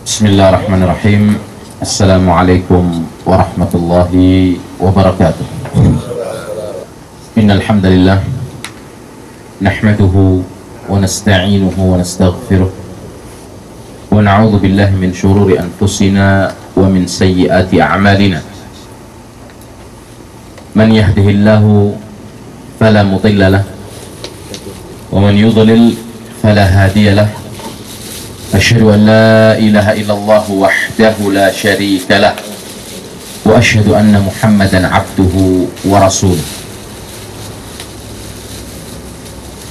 Bismillahirrahmanirrahim. Assalamualaikum warahmatullahi wabarakatuh. Innal hamdalillah nahmaduhu wa nasta'inuhu wa nastaghfiruh wa na'udzu billahi min shururi anfusina wa min sayyiati a'malina. Man yahdihillahu fala mudilla lahu wa man yudlil fala hadiya lahu. أشهد أن لا إله إلا الله وحده لا شريك له وأشهد أن محمدا عبده ورسوله.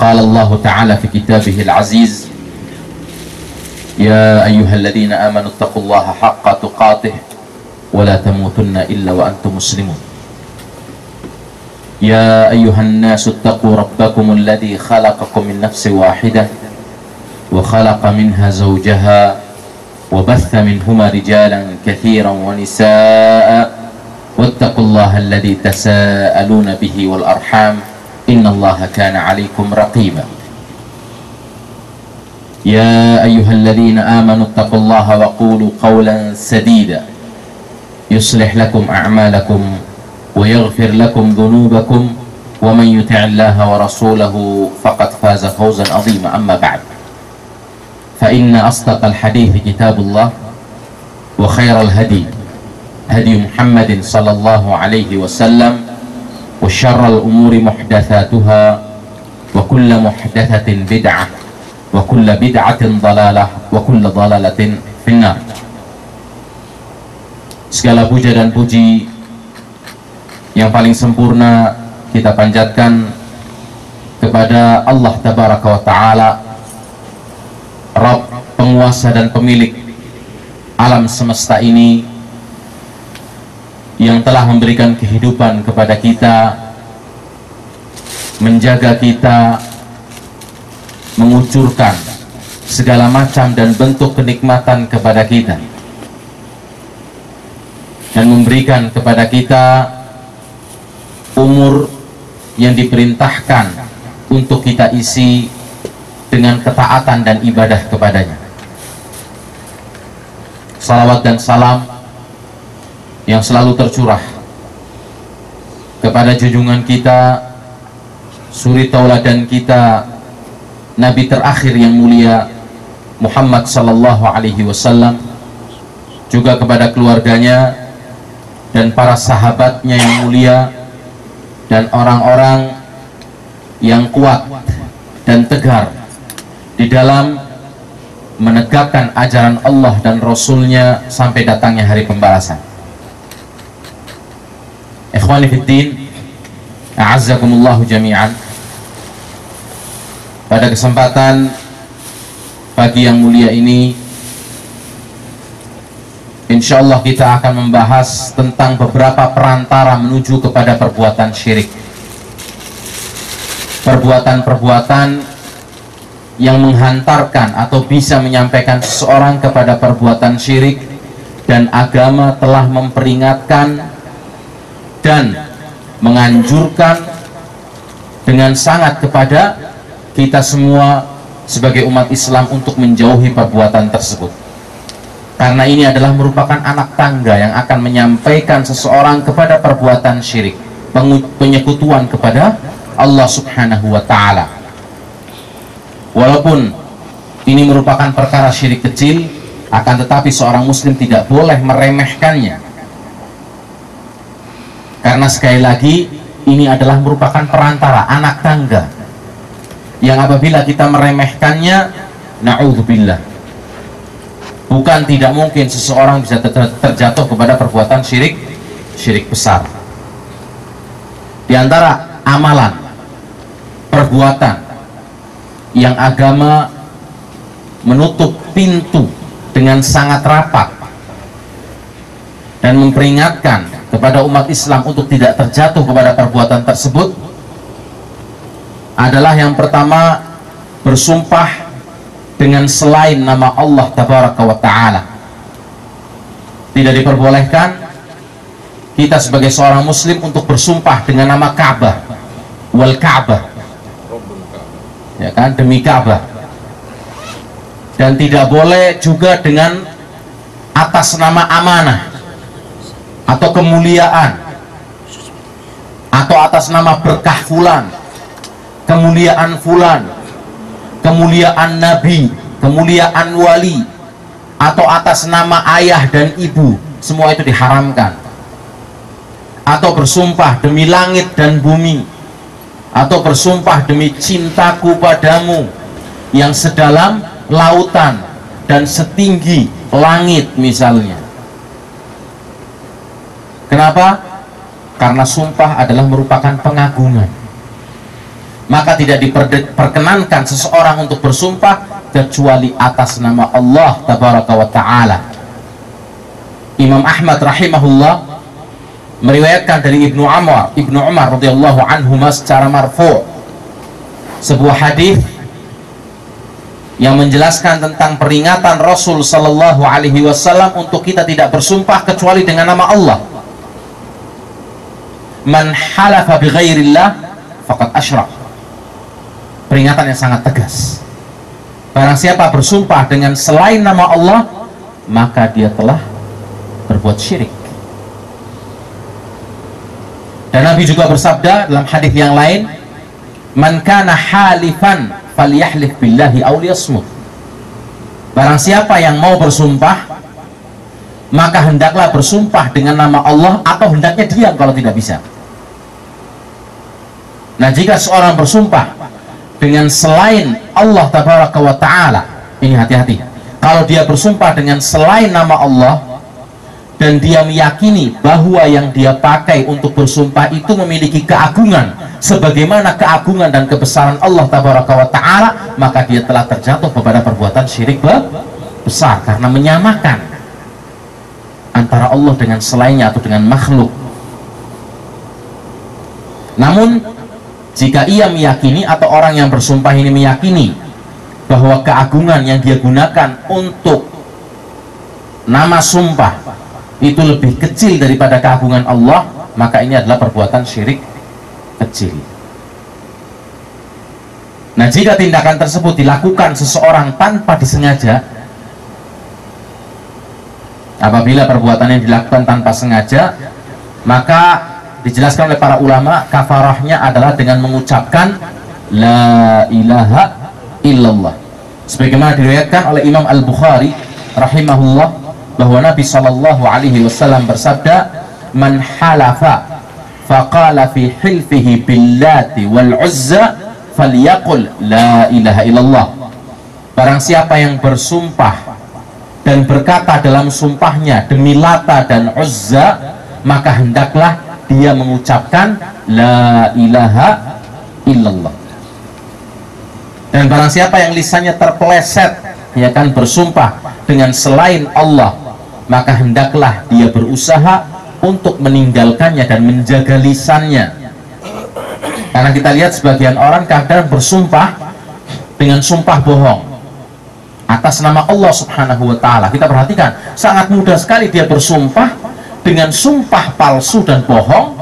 قال الله تعالى في كتابه العزيز: يا أيها الذين آمنوا اتقوا الله حق تقاته ولا تموتن إلا وأنتم مسلمون. يا أيها الناس اتقوا ربكم الذي خلقكم من نفس واحدة وخلق منها زوجها وبث منهما رجالا كثيرا ونساء واتقوا الله الذي تساءلون به والأرحام إن الله كان عليكم رقيبا. يا أيها الذين آمنوا اتقوا الله وقولوا قولا سديدا يصلح لكم أعمالكم ويغفر لكم ذنوبكم ومن يطع الله ورسوله فقد فاز فوزا عظيما. أما بعد، فإن أصدق الحديث كتاب الله وخير الهدي هدي محمد صلى الله عليه وسلم وشر الأمور محدثاتها وكل محدثة بدعة وكل بدعة ضلالة وكل ضلالة في النار. Segala puja dan puji yang paling sempurna kita panjatkan kepada Allah Tabaraka wa Ta'ala, Rabb, penguasa dan pemilik alam semesta ini, yang telah memberikan kehidupan kepada kita, menjaga kita, mengucurkan segala macam dan bentuk kenikmatan kepada kita, dan memberikan kepada kita umur yang diperintahkan untuk kita isi dengan ketaatan dan ibadah kepadanya. Salawat dan salam yang selalu tercurah kepada junjungan kita, suri tauladan kita, Nabi terakhir yang mulia Muhammad sallallahu alaihi wasallam, juga kepada keluarganya dan para sahabatnya yang mulia, dan orang-orang yang kuat dan tegar di dalam menegakkan ajaran Allah dan Rasulnya sampai datangnya hari pembalasan. Ikhwani fiddin, a'azzakumullahu jami'an. Pada kesempatan pagi yang mulia ini, insyaallah kita akan membahas tentang beberapa perantara menuju kepada perbuatan syirik. Perbuatan-perbuatan yang menghantarkan atau bisa menyampaikan seseorang kepada perbuatan syirik, dan agama telah memperingatkan dan menganjurkan dengan sangat kepada kita semua sebagai umat Islam untuk menjauhi perbuatan tersebut, karena ini adalah merupakan anak tangga yang akan menyampaikan seseorang kepada perbuatan syirik, penyekutuan kepada Allah Subhanahu wa Ta'ala. Walaupun ini merupakan perkara syirik kecil, akan tetapi seorang muslim tidak boleh meremehkannya, karena sekali lagi ini adalah merupakan perantara, anak tangga, yang apabila kita meremehkannya, na'udzubillah, bukan tidak mungkin seseorang bisa terjatuh kepada perbuatan syirik besar. Di antara amalan, perbuatan yang agama menutup pintu dengan sangat rapat dan memperingatkan kepada umat Islam untuk tidak terjatuh kepada perbuatan tersebut adalah yang pertama, bersumpah dengan selain nama Allah Tabaraka wa Ta'ala. Tidak diperbolehkan kita sebagai seorang muslim untuk bersumpah dengan nama Ka'bah, wal Ka'bah, ya kan, demi Ka'bah. Dan tidak boleh juga dengan atas nama amanah atau kemuliaan, atau atas nama berkah fulan, kemuliaan fulan, kemuliaan nabi, kemuliaan wali, atau atas nama ayah dan ibu, semua itu diharamkan. Atau bersumpah demi langit dan bumi, atau bersumpah demi cintaku padamu yang sedalam lautan dan setinggi langit misalnya. Kenapa? Karena sumpah adalah merupakan pengagungan. Maka tidak diperkenankan seseorang untuk bersumpah kecuali atas nama Allah tabaraka wa ta'ala. Imam Ahmad rahimahullah meriwayatkan dari Ibnu Umar radhiyallahu anhu secara marfu' sebuah hadis yang menjelaskan tentang peringatan Rasul sallallahu alaihi wasallam untuk kita tidak bersumpah kecuali dengan nama Allah. Man halafa bi ghairillah faqad asyrak. Peringatan yang sangat tegas. Barang siapa bersumpah dengan selain nama Allah, maka dia telah berbuat syirik. Dan Nabi juga bersabda dalam hadis yang lain, man kana halifan falyahlif billahi aw liyasmut. Barang siapa yang mau bersumpah, maka hendaklah bersumpah dengan nama Allah atau hendaknya diam kalau tidak bisa. Nah, jika seorang bersumpah dengan selain Allah tabaraka wa ta'ala, ini hati-hati. Kalau dia bersumpah dengan selain nama Allah dan dia meyakini bahwa yang dia pakai untuk bersumpah itu memiliki keagungan sebagaimana keagungan dan kebesaran Allah tabaraka wa ta'ala, maka dia telah terjatuh kepada perbuatan syirik besar karena menyamakan antara Allah dengan selainnya atau dengan makhluk. Namun jika ia meyakini atau orang yang bersumpah ini meyakini bahwa keagungan yang dia gunakan untuk nama sumpah itu lebih kecil daripada keagungan Allah, maka ini adalah perbuatan syirik kecil. Nah, jika tindakan tersebut dilakukan seseorang tanpa disengaja, apabila perbuatan yang dilakukan tanpa sengaja, maka dijelaskan oleh para ulama kafarahnya adalah dengan mengucapkan la ilaha illallah, sebagaimana diriwayatkan oleh Imam Al-Bukhari rahimahullah bahwa Nabi sallallahu alaihi wasallam bersabda, man halafa faqala fi hilfihi billati wal uzza falyaqul la ilaha illallah. Barang siapa yang bersumpah dan berkata dalam sumpahnya demi Lata dan Uzza, maka hendaklah dia mengucapkan la ilaha illallah. Dan barang siapa yang lisannya terpeleset, ya kan, bersumpah dengan selain Allah, maka hendaklah dia berusaha untuk meninggalkannya dan menjaga lisannya. Karena kita lihat sebagian orang kadang bersumpah dengan sumpah bohong atas nama Allah subhanahu wa ta'ala. Kita perhatikan, sangat mudah sekali dia bersumpah dengan sumpah palsu dan bohong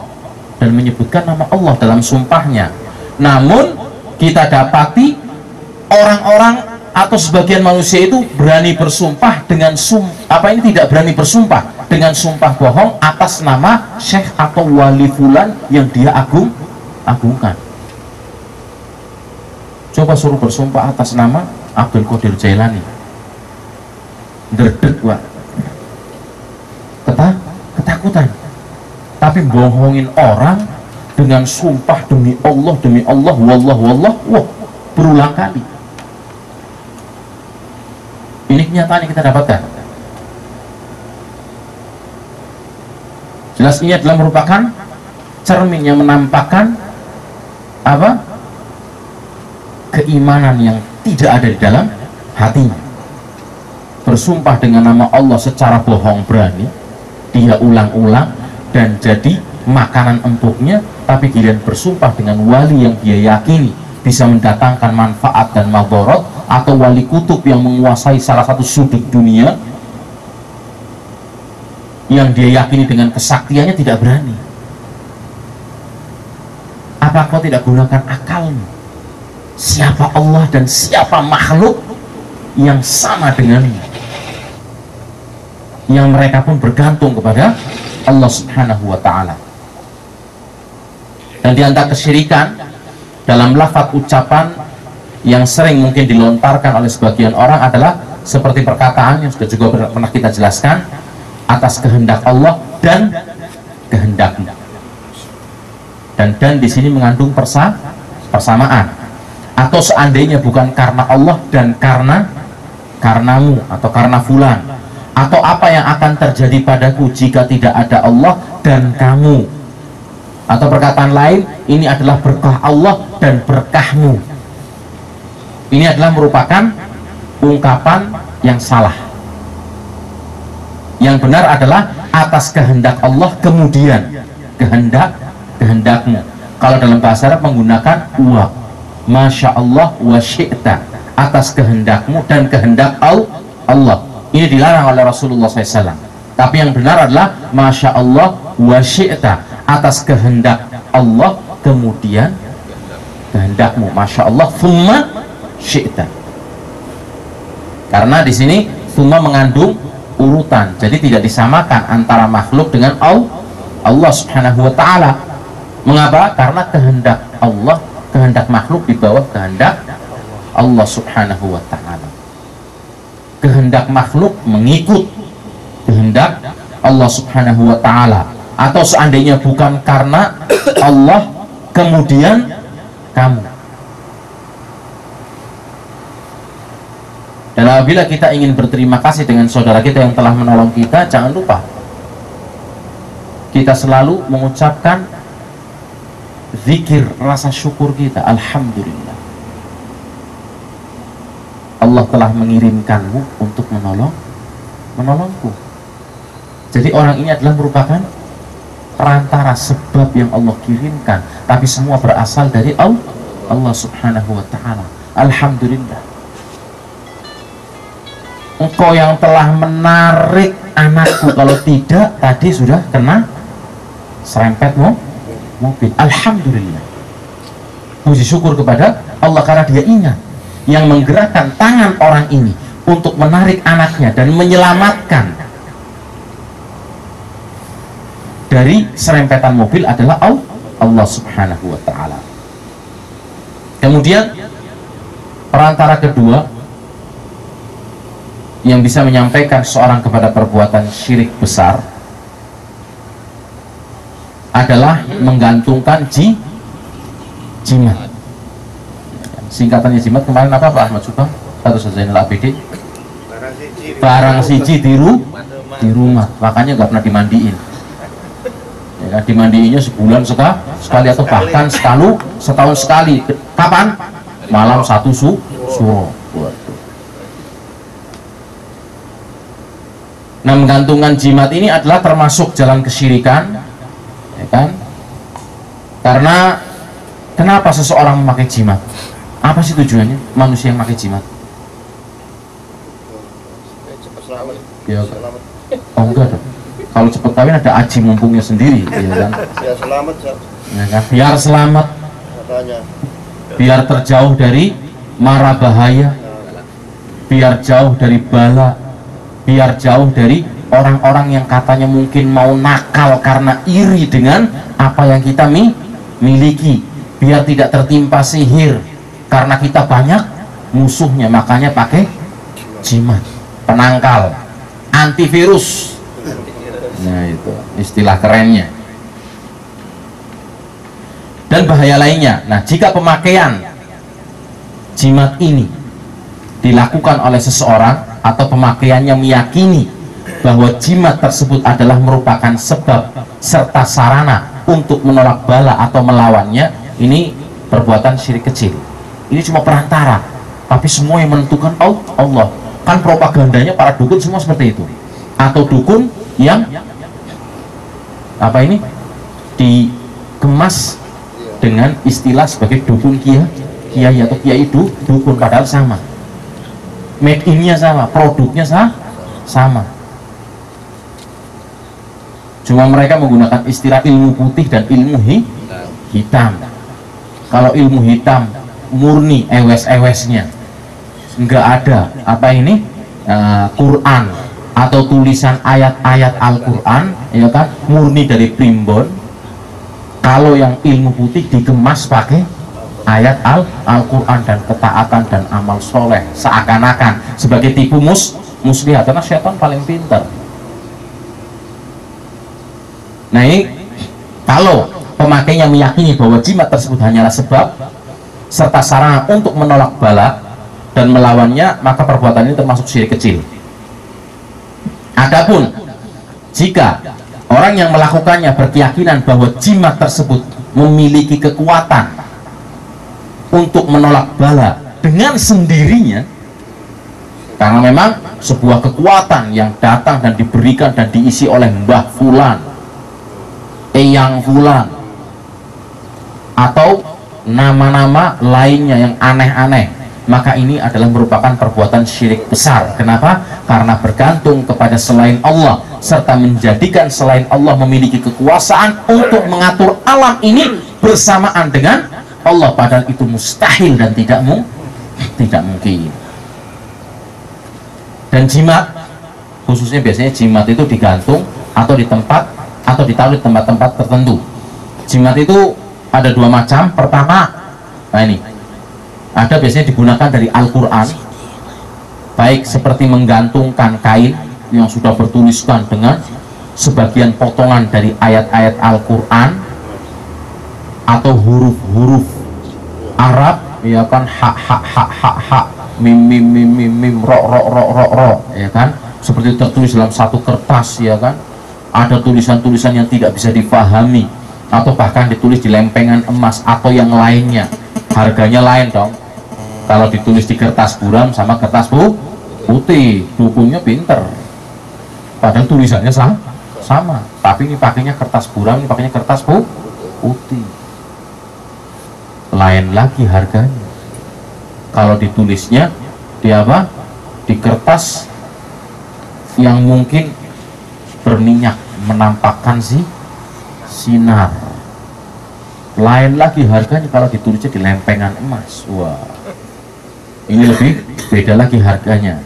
dan menyebutkan nama Allah dalam sumpahnya. Namun kita dapati orang-orang atau sebagian manusia itu berani bersumpah dengan tidak berani bersumpah dengan sumpah bohong atas nama syekh atau wali fulan yang dia agungkan. Coba suruh bersumpah atas nama Abdul Qadir Jailani, derdek, Pak, ketakutan. Tapi bohongin orang dengan sumpah demi Allah, wallah, wah, berulang kali. Ini kenyataan yang kita dapatkan. Jelas ini adalah merupakan cermin yang menampakkan apa? Keimanan yang tidak ada di dalam hatinya. Bersumpah dengan nama Allah secara bohong berani, dia ulang-ulang dan jadi makanan empuknya, tapi giliran bersumpah dengan wali yang dia yakini bisa mendatangkan manfaat dan madharat, atau wali kutub yang menguasai salah satu sudut dunia yang dia yakini dengan kesaktiannya, tidak berani. Apa kau tidak gunakan akalmu? Siapa Allah dan siapa makhluk yang sama dengannya? yang mereka pun bergantung kepada Allah Subhanahu wa ta'ala. Dan di antara kesyirikan dalam lafaz ucapan yang sering mungkin dilontarkan oleh sebagian orang adalah seperti perkataan yang sudah juga pernah kita jelaskan, atas kehendak Allah dan kehendakmu. Dan di sini mengandung persamaan. Atau seandainya bukan karena Allah dan karenamu atau karena fulan, atau apa yang akan terjadi padaku jika tidak ada Allah dan kamu. Atau perkataan lain, ini adalah berkah Allah dan berkahmu. Ini adalah merupakan ungkapan yang salah. Yang benar adalah atas kehendak Allah kemudian kehendakmu. Kalau dalam bahasa Arab menggunakan wa, masya Allah wa syi'ta, atas kehendakmu dan kehendak Allah. Ini dilarang oleh Rasulullah SAW. Tapi yang benar adalah masya Allah wa syi'ta, atas kehendak Allah kemudian kehendakmu. Masya Allah thumma syi'ta. Karena di sini thumma mengandung urutan, jadi tidak disamakan antara makhluk dengan Allah Subhanahu wa ta'ala. Mengapa? Karena kehendak Allah, kehendak makhluk di bawah kehendak Allah Subhanahu wa ta'ala. Kehendak makhluk mengikut kehendak Allah Subhanahu wa ta'ala. Atau seandainya bukan karena Allah kemudian kamu. Dan apabila kita ingin berterima kasih dengan saudara kita yang telah menolong kita, jangan lupa kita selalu mengucapkan zikir rasa syukur kita. Alhamdulillah, Allah telah mengirimkanmu untuk menolongku. Jadi orang ini adalah merupakan perantara, sebab yang Allah kirimkan, tapi semua berasal dari Allah Subhanahu wa ta'ala. Alhamdulillah, engkau yang telah menarik anakku, kalau tidak tadi sudah kena serempet mobil. Alhamdulillah, puji syukur kepada Allah karena dia ingat yang menggerakkan tangan orang ini untuk menarik anaknya dan menyelamatkan dari serempetan mobil adalah Allah Subhanahu wa ta'ala. Kemudian perantara kedua yang bisa menyampaikan seorang kepada perbuatan syirik besar adalah menggantungkan jimat. Singkatannya jimat kemarin apa Pak Ahmad Subang? Atau Zainal Abidin? Barang siji di rumah, makanya nggak pernah dimandiin. Ya, dimandiinnya sebulan sekali atau bahkan setahun sekali. Kapan? Malam satu suro. Nah, menggantungkan jimat ini adalah termasuk jalan kesyirikan, ya kan? Karena kenapa seseorang memakai jimat? Apa sih tujuannya manusia yang memakai jimat? Ya, oh enggak dong. Kalau cepat kawin ada aji mumpungnya sendiri, ya kan? Biar selamat, ya kan? Biar selamat, biar terjauh dari mara bahaya, biar jauh dari bala, biar jauh dari orang-orang yang katanya mungkin mau nakal karena iri dengan apa yang kita miliki, biar tidak tertimpa sihir karena kita banyak musuhnya, makanya pakai jimat, penangkal, antivirus. Nah, itu istilah kerennya. Dan bahaya lainnya, nah jika pemakaian jimat ini dilakukan oleh seseorang atau pemakaiannya meyakini bahwa jimat tersebut adalah merupakan sebab serta sarana untuk menolak bala atau melawannya, ini perbuatan syirik kecil. Ini cuma perantara, tapi semua yang menentukan Allah. Kan propagandanya para dukun semua seperti itu. Atau dukun yang apa ini dikemas dengan istilah sebagai dukun kiai atau kiai dukun, padahal sama, made in-nya sama, produknya sama, cuma mereka menggunakan istilah ilmu putih dan ilmu hitam. Kalau ilmu hitam murni ewes-ewesnya, nggak ada apa ini Quran atau tulisan ayat-ayat Al-Quran, ya kan, murni dari primbon. Kalau yang ilmu putih dikemas pakai ayat Al-Quran dan ketaatan dan amal soleh, seakan-akan sebagai tipu muslihat, karena syaitan paling pintar. Nah ini kalau pemakainya meyakini bahwa jimat tersebut hanyalah sebab serta sarana untuk menolak bala dan melawannya, maka perbuatan ini termasuk syirik kecil. Adapun jika orang yang melakukannya berkeyakinan bahwa jimat tersebut memiliki kekuatan untuk menolak bala dengan sendirinya, karena memang sebuah kekuatan yang datang dan diberikan dan diisi oleh Mbah Fulan, Eyang Fulan, atau nama-nama lainnya yang aneh-aneh, maka ini adalah merupakan perbuatan syirik besar. Kenapa? Karena bergantung kepada selain Allah serta menjadikan selain Allah memiliki kekuasaan untuk mengatur alam ini bersamaan dengan Allah, padahal itu mustahil dan tidak mungkin. Dan jimat, khususnya biasanya jimat itu digantung atau di tempat atau ditaruh di tempat-tempat tertentu. Jimat itu ada dua macam. Pertama, nah ini ada biasanya digunakan dari Al-Quran, baik seperti menggantungkan kain yang sudah bertuliskan dengan sebagian potongan dari ayat-ayat Al-Quran atau huruf-huruf Arab, ya kan, ha, mim mim mim mim mim, ro, ya kan, seperti tertulis dalam satu kertas, ya kan. Ada tulisan-tulisan yang tidak bisa difahami atau bahkan ditulis di lempengan emas atau yang lainnya. Harganya lain dong kalau ditulis di kertas buram sama kertas putih. Dukunnya pinter, padahal tulisannya sama, tapi ini pakainya kertas buram, ini pakainya kertas putih. Lain lagi harganya. Kalau ditulisnya di apa? Di kertas yang mungkin berminyak, menampakkan sinar. Lain lagi harganya kalau ditulisnya di lempengan emas. Wah, ini lebih beda lagi harganya,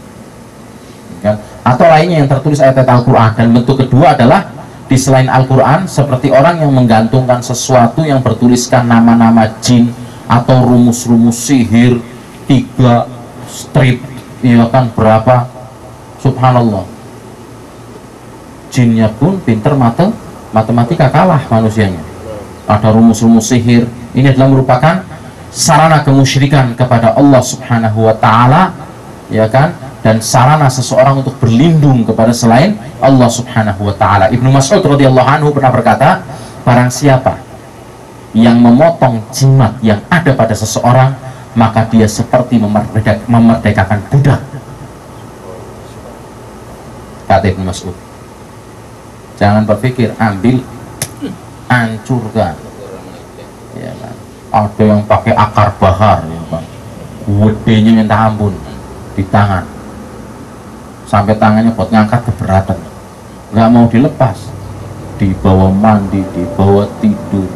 kan? Atau lainnya yang tertulis ayat-ayat Al-Quran. Dan bentuk kedua adalah di selain Al-Quran, seperti orang yang menggantungkan sesuatu yang bertuliskan nama-nama jin atau rumus-rumus sihir, 3 strip, ya kan, berapa, subhanallah. Jinnya pun pinter matematika, kalah manusianya. Ada rumus-rumus sihir. Ini adalah merupakan sarana kemusyrikan kepada Allah Subhanahu wa Ta'ala, ya kan, dan sarana seseorang untuk berlindung kepada selain Allah Subhanahu wa Ta'ala. Ibnu Mas'ud radhiyallahu anhu pernah berkata, barang siapa yang memotong jimat yang ada pada seseorang, maka dia seperti memerdekakan budak. Kata Ibnu Mas'ud. Jangan berpikir ambil, hancurkan, ya kan. Ada yang pakai akar bahar, ya kan, gedenya minta ampun di tangan, sampai tangannya buat ngangkat keberatan, nggak mau dilepas, dibawa mandi, dibawa tidur,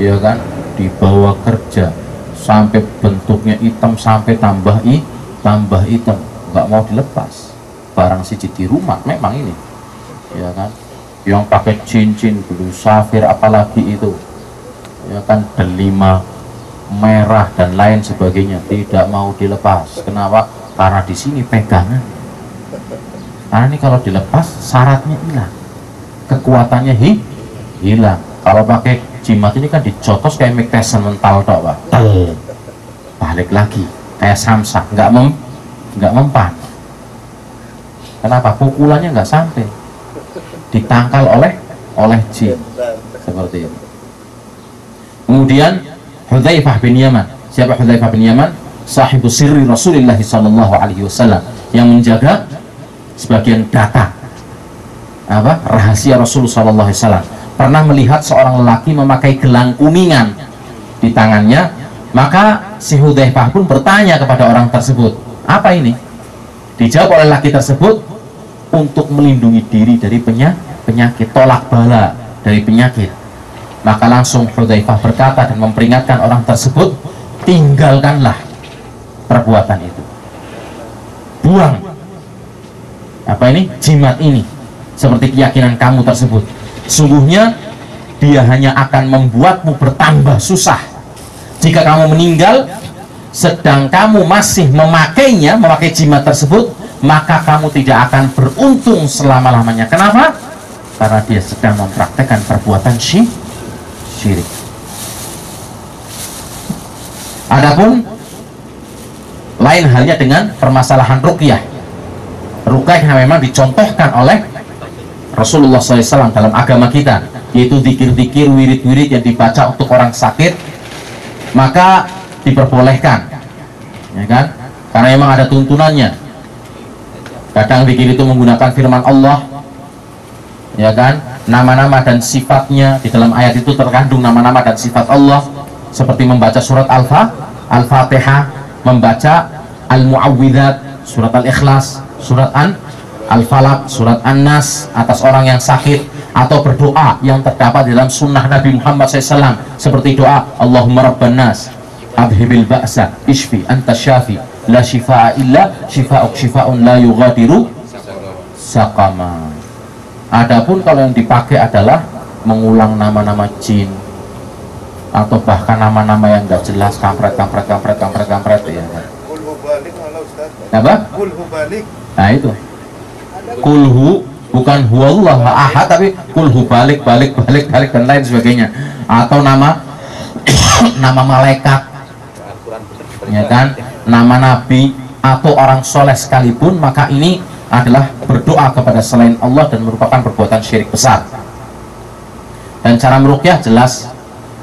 ya kan, dibawa kerja, sampai bentuknya hitam, sampai tambah hitam, nggak mau dilepas. Barang siji di rumah memang ini, ya kan, yang pakai cincin, blue safir, apalagi itu, ya kan, delima merah dan lain sebagainya, tidak mau dilepas. Kenapa? Karena di sini pegangan. Karena ini kalau dilepas syaratnya hilang, kekuatannya hilang. Kalau pakai jimat ini kan dicotos kayak Mike Tyson mental tok, Pak. Balik lagi kayak samsak, nggak mempan. Kenapa? Pukulannya nggak sampai, ditangkal oleh jin, seperti itu. Kemudian Hudzaifah bin Yaman. Siapa Hudzaifah bin Yaman? Sahibu sirri Rasulullah sallallahu alaihi wasallam, yang menjaga sebagian data rahasia Rasulullah sallallahu alaihi wasallam. Pernah melihat seorang lelaki memakai gelang kuningan di tangannya, maka si Hudzaifah pun bertanya kepada orang tersebut, apa ini? Dijawab oleh lelaki tersebut, untuk melindungi diri dari penyakit, tolak bala dari penyakit. Maka langsung Hudzaifah berkata dan memperingatkan orang tersebut, tinggalkanlah perbuatan itu, buang apa ini, jimat ini, seperti keyakinan kamu tersebut. Sungguhnya dia hanya akan membuatmu bertambah susah. Jika kamu meninggal sedang kamu masih memakainya, memakai jimat tersebut, maka kamu tidak akan beruntung selama-lamanya. Kenapa? Karena dia sedang mempraktekkan perbuatan syirik. Adapun lain halnya dengan permasalahan ruqyah. Ruqyah yang memang dicontohkan oleh Rasulullah SAW dalam agama kita, yaitu zikir-zikir, wirid-wirid yang dibaca untuk orang sakit, maka diperbolehkan, ya kan? Karena memang ada tuntunannya. Kadang zikir itu menggunakan firman Allah, ya kan? Nama-nama dan sifatnya, di dalam ayat itu terkandung nama-nama dan sifat Allah, seperti membaca surat Al-Fatihah, membaca Al-Mu'awwidzat, surat Al-Ikhlas, surat Al-Falaq, surat An-Nas atas orang yang sakit, atau berdoa yang terdapat dalam sunnah Nabi Muhammad SAW, seperti doa Allahumma Rabban Nas adhibil ba'sa ishfi anta syafi la shifa'a illa shifa'uk shifa'un la yughadiru saqama. Adapun kalau yang dipakai adalah mengulang nama-nama jin, atau bahkan nama-nama yang enggak jelas, kampret ya. Apa? Nah itu kulhu, bukan huwallahu ahad, tapi kulhu balik dan lain sebagainya, atau nama nama malaikat, ya kan, nama nabi atau orang soleh sekalipun, maka ini adalah berdoa kepada selain Allah dan merupakan perbuatan syirik besar. Dan cara meruqyah jelas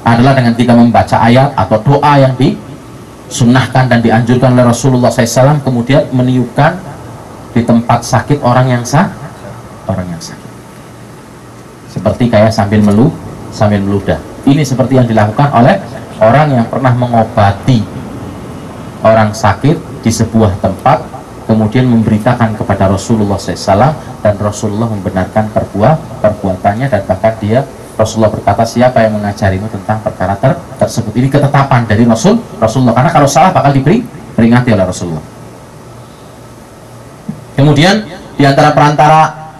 adalah dengan kita membaca ayat atau doa yang disunnahkan dan dianjurkan oleh Rasulullah SAW, kemudian meniupkan di tempat sakit orang yang sakit, seperti kayak sambil meludah. Ini seperti yang dilakukan oleh orang yang pernah mengobati orang sakit di sebuah tempat, kemudian memberitakan kepada Rasulullah SAW, dan Rasulullah membenarkan perbuatannya, dan bahkan Rasulullah berkata, siapa yang mengajarimu tentang perkara tersebut. Ini ketetapan dari Rasulullah, karena kalau salah bakal diperingati oleh Rasulullah. Kemudian diantara perantara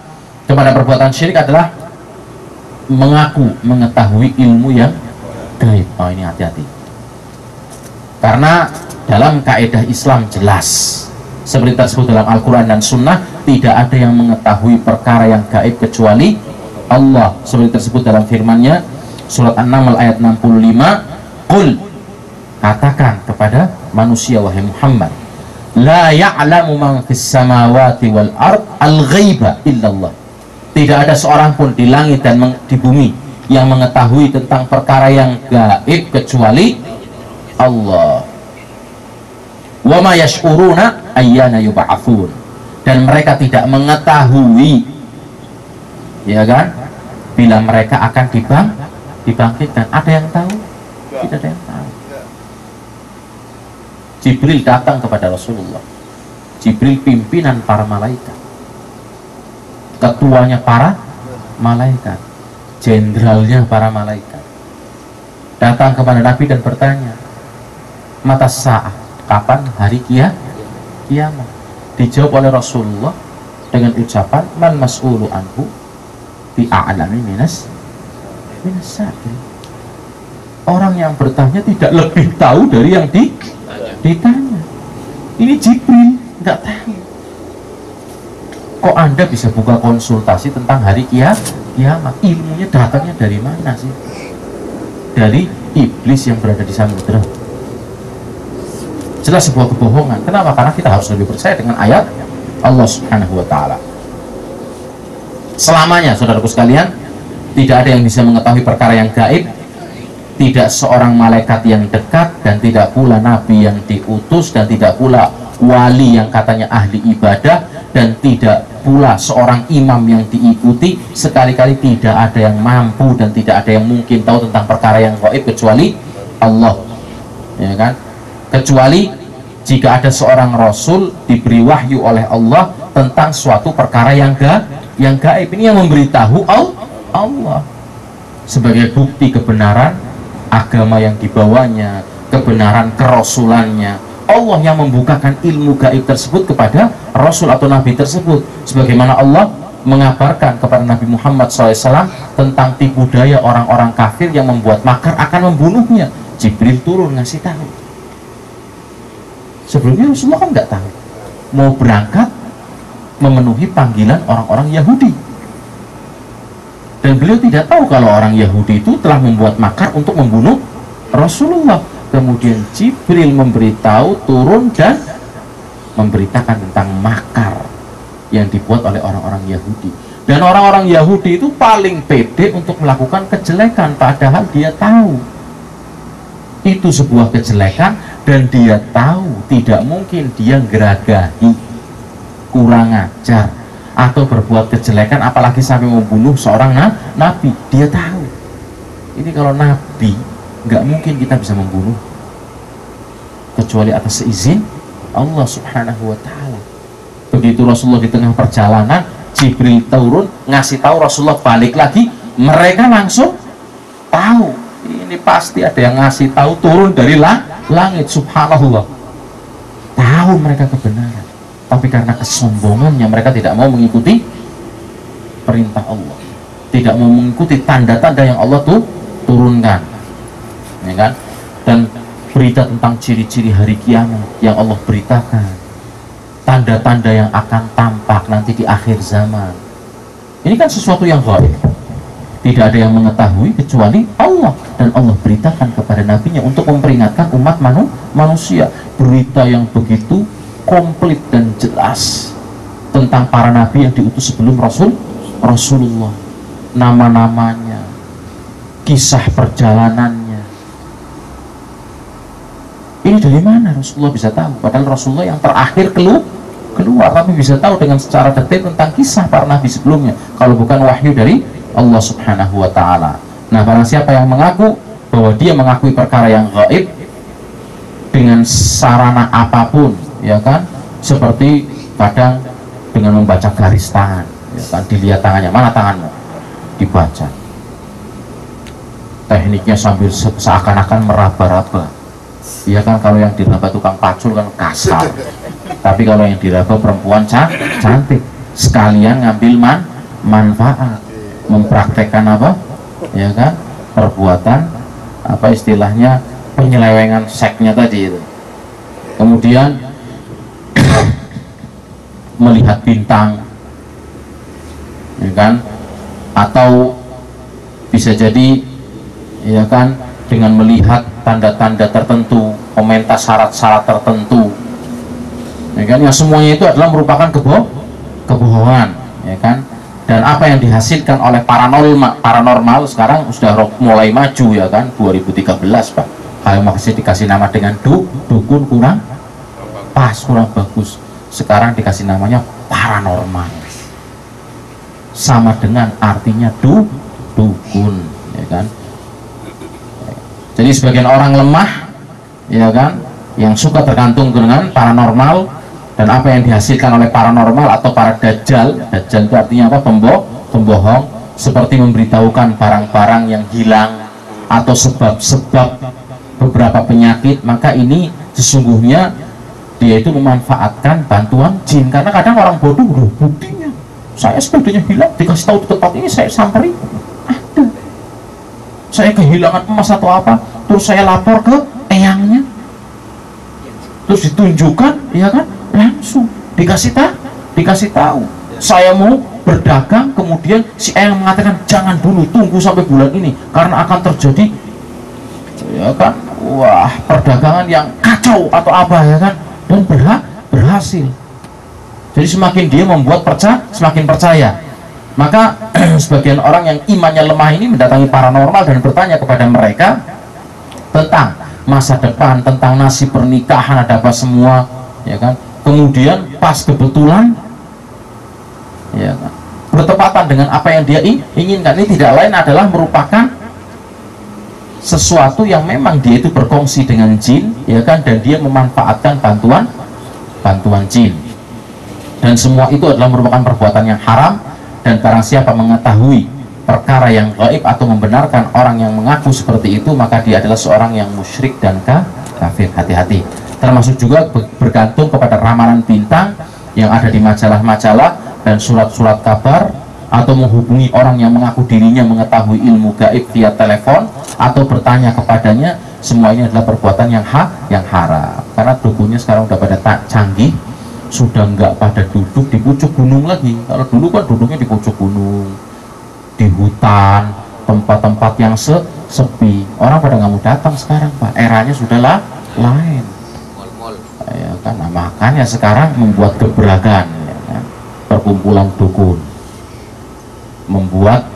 kepada perbuatan syirik adalah mengaku mengetahui ilmu yang gaib. Oh, ini hati-hati, karena dalam kaidah Islam jelas seperti tersebut dalam Al-Quran dan Sunnah, tidak ada yang mengetahui perkara yang gaib kecuali Allah, seperti tersebut dalam firman-Nya surat An-Naml ayat 65, Qul, katakan kepada manusia wahai Muhammad, la ya'lamu man fis samawati wal ard al-ghaiba illallah. Tidak ada seorang pun di langit dan di bumi yang mengetahui tentang perkara yang gaib kecuali Allah. Wa ma yash'uruna ayyana yub'atsun. Dan mereka tidak mengetahui, ya kan, bila mereka akan dibangkitkan. Ada yang tahu? Tidak ada yang tahu. Jibril datang kepada Rasulullah. Jibril pimpinan para malaikat, ketuanya para malaikat, jenderalnya para malaikat, datang kepada Nabi dan bertanya, mata sa'ah, kapan hari kiamat? Dijawab oleh Rasulullah dengan ucapan, man mas'ulu anhu bi'a'lami minas sa'il. Orang yang bertanya tidak lebih tahu dari yang ditanya. Ini Jibril nggak tahu. Kok Anda bisa buka konsultasi tentang hari kiamat? Ilmunya datangnya dari mana sih? Dari iblis yang berada di samudera. Jelas sebuah kebohongan. Kenapa? Karena kita harus lebih percaya dengan ayat Allah Subhanahu wa Ta'ala. Selamanya, saudaraku sekalian, tidak ada yang bisa mengetahui perkara yang gaib, tidak seorang malaikat yang dekat, dan tidak pula nabi yang diutus, dan tidak pula wali yang katanya ahli ibadah, dan tidak pula seorang imam yang diikuti. Sekali-kali tidak ada yang mampu dan tidak ada yang mungkin tahu tentang perkara yang gaib kecuali Allah, ya kan? Kecuali jika ada seorang rasul diberi wahyu oleh Allah tentang suatu perkara yang gaib. Ini yang memberitahu Allah sebagai bukti kebenaran agama yang dibawanya, kebenaran kerasulannya. Allah yang membukakan ilmu gaib tersebut kepada Rasul atau Nabi tersebut, sebagaimana Allah mengabarkan kepada Nabi Muhammad SAW tentang tipu daya orang-orang kafir yang membuat makar akan membunuhnya. Jibril turun ngasih tahu. Sebelumnya Rasulullah kan nggak tahu, mau berangkat memenuhi panggilan orang-orang Yahudi, dan beliau tidak tahu kalau orang Yahudi itu telah membuat makar untuk membunuh Rasulullah. Kemudian Jibril memberitahu, turun dan memberitakan tentang makar yang dibuat oleh orang-orang Yahudi. Dan orang-orang Yahudi itu paling pede untuk melakukan kejelekan, padahal dia tahu itu sebuah kejelekan, dan dia tahu tidak mungkin dia geragahi, kurang ajar, atau berbuat kejelekan, apalagi sampai membunuh seorang nabi. Dia tahu ini kalau nabi nggak mungkin kita bisa membunuh kecuali atas izin Allah Subhanahu wa Ta'ala. Begitu Rasulullah di tengah perjalanan, Jibril turun ngasih tahu, Rasulullah balik lagi, mereka langsung tahu ini pasti ada yang ngasih tahu, turun dari langit. Subhanallah, tahu mereka kebenaran, tapi karena kesombongannya mereka tidak mau mengikuti perintah Allah, tidak mau mengikuti tanda-tanda yang Allah tuh turunkan, ya kan? Dan berita tentang ciri-ciri hari kiamat yang Allah beritakan, tanda-tanda yang akan tampak nanti di akhir zaman. Ini kan sesuatu yang gaib, tidak ada yang mengetahui kecuali Allah, dan Allah beritakan kepada nabinya untuk memperingatkan umat manusia. Berita yang begitu komplit dan jelas tentang para nabi yang diutus sebelum Rasulullah, nama-namanya, kisah perjalanannya. Ini dari mana Rasulullah bisa tahu? Padahal Rasulullah yang terakhir keluar, tapi bisa tahu dengan secara detail tentang kisah para nabi sebelumnya, kalau bukan wahyu dari Allah Subhanahu wa Ta'ala. Nah, barang siapa yang mengaku bahwa dia mengakui perkara yang gaib dengan sarana apapun, ya kan, seperti kadang dengan membaca garis tangan, ya kan, dilihat tangannya, mana tanganmu, dibaca, tekniknya sambil seakan-akan meraba-raba, ya kan. Kalau yang diraba tukang pacul kan kasar, tapi kalau yang diraba perempuan cantik, sekalian ngambil manfaat, mempraktekkan apa, ya kan, perbuatan apa istilahnya, penyelewengan seksnya tadi itu. Kemudian melihat bintang, ya kan, atau bisa jadi, ya kan, dengan melihat tanda-tanda tertentu, komentar syarat-syarat tertentu, ya kan, yang semuanya itu adalah merupakan kebohongan, ya kan. Dan apa yang dihasilkan oleh paranormal sekarang sudah mulai maju, ya kan, 2013 Pak. Kalau masih dikasih nama dengan dukun kurang pas, kurang bagus. Sekarang dikasih namanya paranormal, sama dengan artinya dukun, ya kan. Jadi sebagian orang lemah, ya kan, yang suka tergantung dengan paranormal dan apa yang dihasilkan oleh paranormal atau para dajjal. Dajjal itu artinya apa? Pembohong, seperti memberitahukan barang-barang yang hilang atau sebab-sebab beberapa penyakit. Maka ini sesungguhnya dia itu memanfaatkan bantuan jin, karena kadang orang bodoh, loh, buktinya saya sepedanya hilang, dikasih tahu di tempat ini, saya samperi, ada, saya kehilangan emas atau apa, terus saya lapor ke eyangnya, terus ditunjukkan, ya kan, langsung dikasih tahu saya mau berdagang, kemudian si eyang mengatakan jangan dulu, tunggu sampai bulan ini karena akan terjadi, ya kan, wah, perdagangan yang kacau atau apa, ya kan, dan berhasil. Jadi semakin dia membuat semakin percaya. Maka sebagian orang yang imannya lemah ini mendatangi paranormal dan bertanya kepada mereka tentang masa depan, tentang nasib pernikahan, ada apa semua, ya kan. Kemudian pas kebetulan, ya kan, bertepatan dengan apa yang dia inginkan. Ini tidak lain adalah merupakan sesuatu yang memang dia itu berkongsi dengan jin, ya kan, dan dia memanfaatkan bantuan jin, dan semua itu adalah merupakan perbuatan yang haram. Dan barang siapa mengetahui perkara yang gaib atau membenarkan orang yang mengaku seperti itu, maka dia adalah seorang yang musyrik dan kafir. Hati-hati. termasuk juga bergantung kepada ramalan bintang yang ada di majalah-majalah dan surat-surat kabar, atau menghubungi orang yang mengaku dirinya mengetahui ilmu gaib via telepon atau bertanya kepadanya. Semua ini adalah perbuatan yang haram, karena dukunnya sekarang udah pada canggih, sudah nggak pada duduk di pucuk gunung lagi. Kalau dulu kan duduknya di pucuk gunung, di hutan, tempat-tempat yang sepi. Orang pada nggak mau datang sekarang, Pak. Eranya sudah lain. Ya kan, nah, makanya sekarang membuat gebrakan, ya kan? Perkumpulan dukun, membuat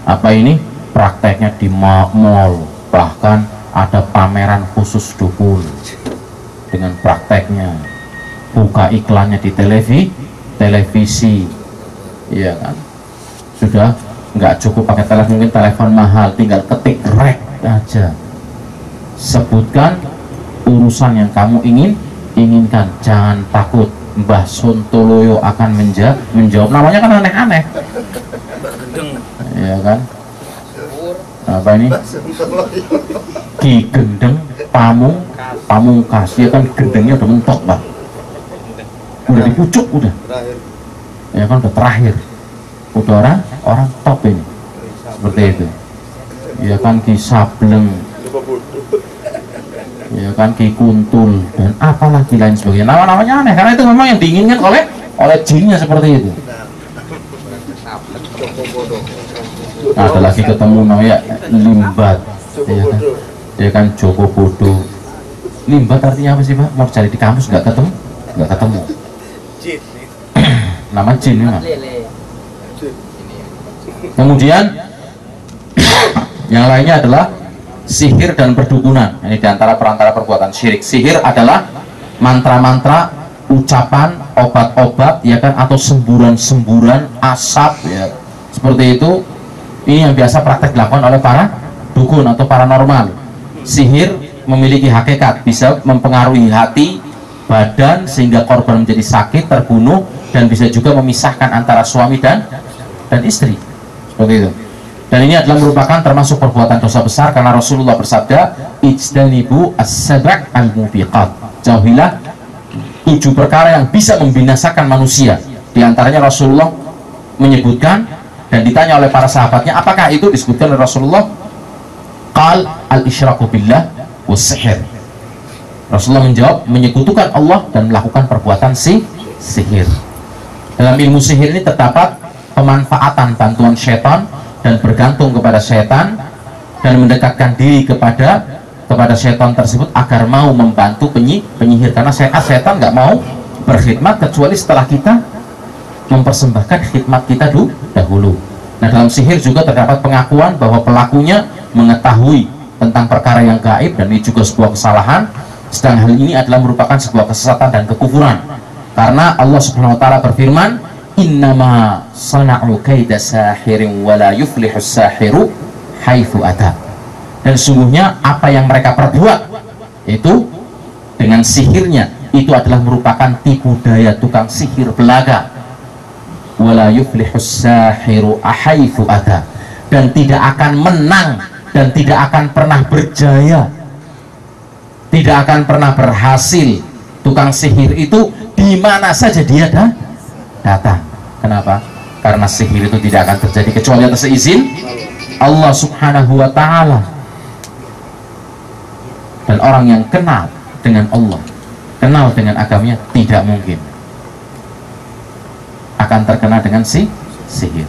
apa ini prakteknya di mall, bahkan ada pameran khusus dukun dengan prakteknya, buka iklannya di televisi, ya kan. Sudah nggak cukup pakai telepon, mungkin telepon mahal, tinggal ketik rek aja, sebutkan urusan yang kamu inginkan, jangan takut, Mbah Sontoloyo akan menjawab. Namanya kan aneh-aneh, ya kan. Apa ini? Ki Gendeng Pamungkas, ya kan, gendengnya udah mentok, Pak, udah di pucuk, udah, ya kan, udah terakhir, udah orang top ini, seperti itu, ya kan. Ki Sableng, ya kan, Ki Kuntul, dan apalagi lain sebagainya. Nama-namanya aneh, karena itu memang yang diinginkan oleh jinnya seperti itu. Nah, ada lagi ketemu namanya Limbat, ya kan, dia kan Joko Bodo. Limbat artinya apa sih, Pak? Mau cari di kamus nggak ketemu. Nama jin memang. Kemudian yang lainnya adalah sihir dan perdukunan. Ini diantara perantara perbuatan syirik. Sihir adalah mantra-mantra, ucapan, obat-obat, ya kan, atau semburan-semburan asap, ya, seperti itu. Ini yang biasa praktek dilakukan oleh para dukun atau paranormal. Sihir memiliki hakikat, bisa mempengaruhi hati, badan, sehingga korban menjadi sakit, terbunuh, dan bisa juga memisahkan antara suami dan istri, seperti itu. Dan ini adalah merupakan termasuk perbuatan dosa besar, karena Rasulullah bersabda, ijtanibu as-sab' al-mubiqat, jauhilah 7 perkara yang bisa membinasakan manusia. Di antaranya Rasulullah menyebutkan, dan ditanya oleh para sahabatnya, apakah itu? Disebutkan oleh Rasulullah, qal al-isyraku billah was-sihir. Rasulullah menjawab, menyekutukan Allah dan melakukan perbuatan sihir. Dalam ilmu sihir ini terdapat pemanfaatan bantuan setan dan bergantung kepada setan, dan mendekatkan diri kepada setan tersebut agar mau membantu penyihir, karena setan nggak mau berkhidmat kecuali setelah kita mempersembahkan khidmat kita dahulu. Nah, dalam sihir juga terdapat pengakuan bahwa pelakunya mengetahui tentang perkara yang gaib, dan ini juga sebuah kesalahan, sedang hal ini adalah merupakan sebuah kesesatan dan kekufuran, karena Allah Subhanahu wa taala berfirman, innama sana'u kaida sahirin wa la yuflihus sahiru haitsu ata. Dan sungguhnya apa yang mereka perbuat itu dengan sihirnya, itu adalah merupakan tipu daya tukang sihir belaga. Wala yuflihus sahiru haitsu ata, dan tidak akan menang dan tidak akan pernah berjaya, tidak akan pernah berhasil tukang sihir itu di mana saja dia datang. Kenapa? Karena sihir itu tidak akan terjadi kecuali atas izin Allah Subhanahu wa taala. Dan orang yang kenal dengan Allah, kenal dengan agamanya, tidak mungkin akan terkena dengan sihir.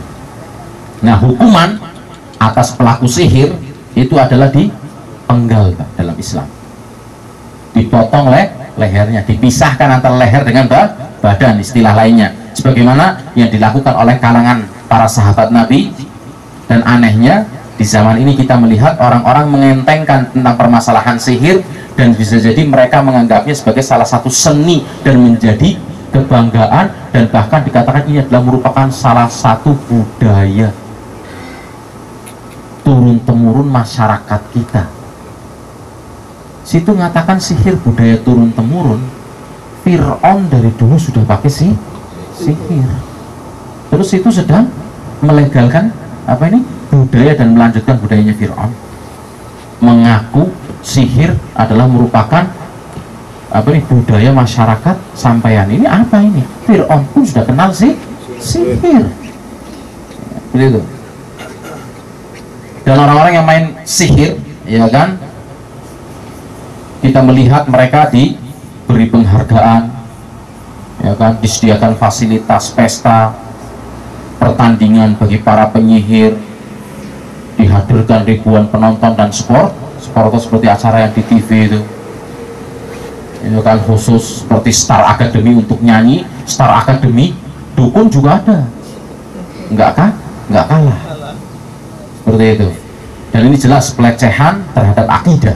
Nah, hukuman atas pelaku sihir itu adalah dipenggal, Pak, dalam Islam. Dipotong lehernya, dipisahkan antara leher dengan badan, istilah lainnya, sebagaimana yang dilakukan oleh kalangan para sahabat Nabi. Dan anehnya, di zaman ini kita melihat orang-orang mengentengkan tentang permasalahan sihir, dan bisa jadi mereka menganggapnya sebagai salah satu seni dan menjadi kebanggaan, dan bahkan dikatakan ini adalah merupakan salah satu budaya turun-temurun masyarakat kita. Situ mengatakan sihir budaya turun-temurun. Fir'aun dari dulu sudah pakai sihir. Terus itu sedang melegalkan apa ini? Budaya, dan melanjutkan budayanya Fir'aun. Mengaku sihir adalah merupakan apa ini budaya masyarakat sampean ini apa ini? Fir'aun pun sudah kenal sih sihir, begitu. Dan orang-orang yang main sihir, ya kan, kita melihat mereka diberi penghargaan, ya kan, disediakan fasilitas pesta, pertandingan bagi para penyihir, dihadirkan ribuan penonton dan supporter seperti acara yang di TV itu kan, khusus seperti Star Academy untuk nyanyi, Star Academy dukun juga ada, nggak kalah seperti itu. Dan ini jelas pelecehan terhadap akidah.